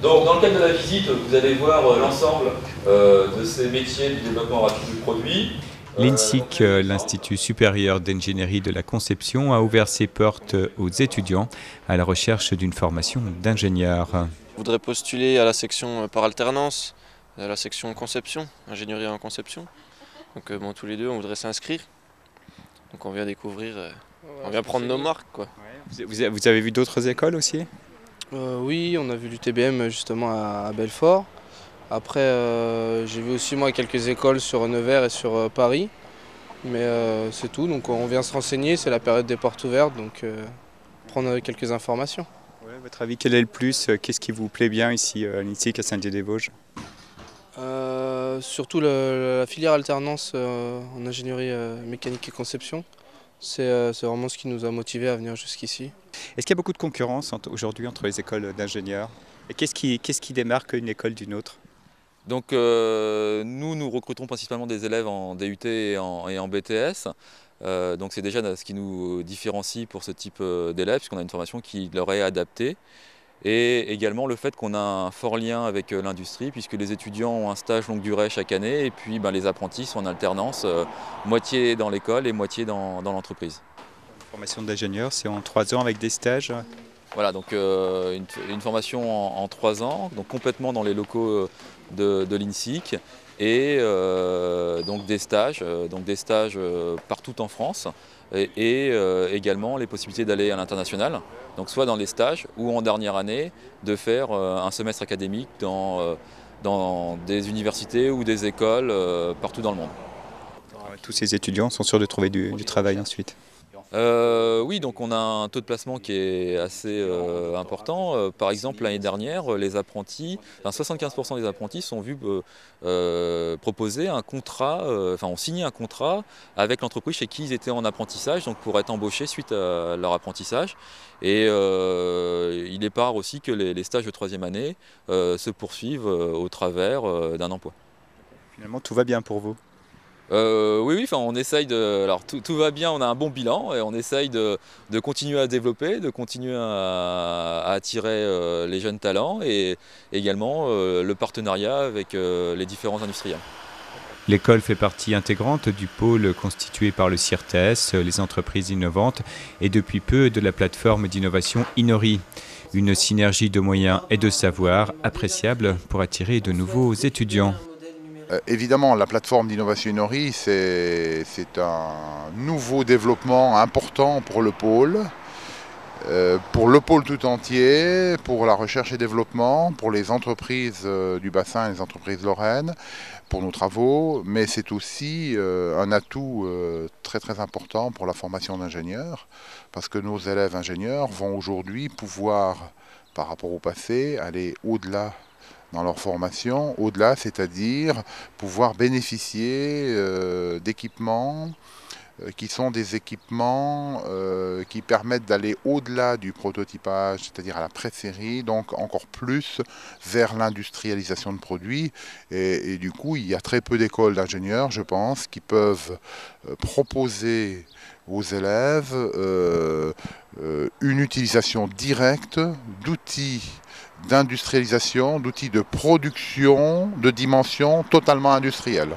Donc, dans le cadre de la visite, vous allez voir l'ensemble de ces métiers du développement rapide du produit. L'INSIC, l'Institut supérieur d'ingénierie de la conception, a ouvert ses portes aux étudiants à la recherche d'une formation d'ingénieur. Je voudrais postuler à la section par alternance, à la section conception, ingénierie en conception. Donc tous les deux, on voudrait s'inscrire. Donc on vient découvrir, on vient prendre nos marques, quoi. Vous avez vu d'autres écoles aussi ? Oui, on a vu l'UTBM justement à Belfort. Après, j'ai vu aussi moi quelques écoles sur Nevers et sur Paris. Mais c'est tout, donc on vient se renseigner, c'est la période des portes ouvertes, donc prendre quelques informations. Ouais, à votre avis, quel est le plus ? Qu'est-ce qui vous plaît bien ici à l'INSIC à Saint-Dié-des-Vosges ? Surtout la filière alternance en ingénierie mécanique et conception. C'est vraiment ce qui nous a motivés à venir jusqu'ici. Est-ce qu'il y a beaucoup de concurrence aujourd'hui entre les écoles d'ingénieurs ? Et qu'est-ce qui démarque une école d'une autre ? Donc nous recrutons principalement des élèves en DUT et en BTS. Donc c'est déjà ce qui nous différencie pour ce type d'élèves, puisqu'on a une formation qui leur est adaptée. Et également le fait qu'on a un fort lien avec l'industrie, puisque les étudiants ont un stage longue durée chaque année, et puis les apprentis sont en alternance, moitié dans l'école et moitié dans l'entreprise. La formation d'ingénieur, c'est en 3 ans avec des stages ? Voilà, donc une formation en 3 ans, donc complètement dans les locaux de l'INSIC, et donc des stages partout en France, et également les possibilités d'aller à l'international, donc soit dans les stages ou en dernière année de faire un semestre académique dans des universités ou des écoles partout dans le monde. Tous ces étudiants sont sûrs de trouver du travail ensuite. Oui, donc on a un taux de placement qui est assez important. Par exemple, l'année dernière, les apprentis, 75% des apprentis sont vus proposer un contrat, ont signé un contrat avec l'entreprise chez qui ils étaient en apprentissage, donc pour être embauchés suite à leur apprentissage. Et il est part aussi que les stages de 3e année se poursuivent au travers d'un emploi. Finalement, tout va bien pour vous ? Oui, on essaye alors tout va bien, on a un bon bilan et on essaye de continuer à développer, de continuer à attirer les jeunes talents et également le partenariat avec les différents industriels. L'école fait partie intégrante du pôle constitué par le CIRTES, les entreprises innovantes, et depuis peu de la plateforme d'innovation Inori. Une synergie de moyens et de savoir appréciable pour attirer de nouveaux étudiants. Évidemment, la plateforme d'innovation Inori, c'est un nouveau développement important pour le pôle tout entier, pour la recherche et développement, pour les entreprises du bassin et les entreprises lorraines, pour nos travaux, mais c'est aussi un atout très très important pour la formation d'ingénieurs, parce que nos élèves ingénieurs vont aujourd'hui pouvoir, par rapport au passé, aller au-delà dans leur formation, au-delà, c'est-à-dire pouvoir bénéficier d'équipements qui sont des équipements qui permettent d'aller au-delà du prototypage, c'est-à-dire à la pré-série, donc encore plus vers l'industrialisation de produits. Et du coup, il y a très peu d'écoles d'ingénieurs, je pense, qui peuvent proposer aux élèves une utilisation directe d'outils d'industrialisation, d'outils de production de dimension totalement industrielle.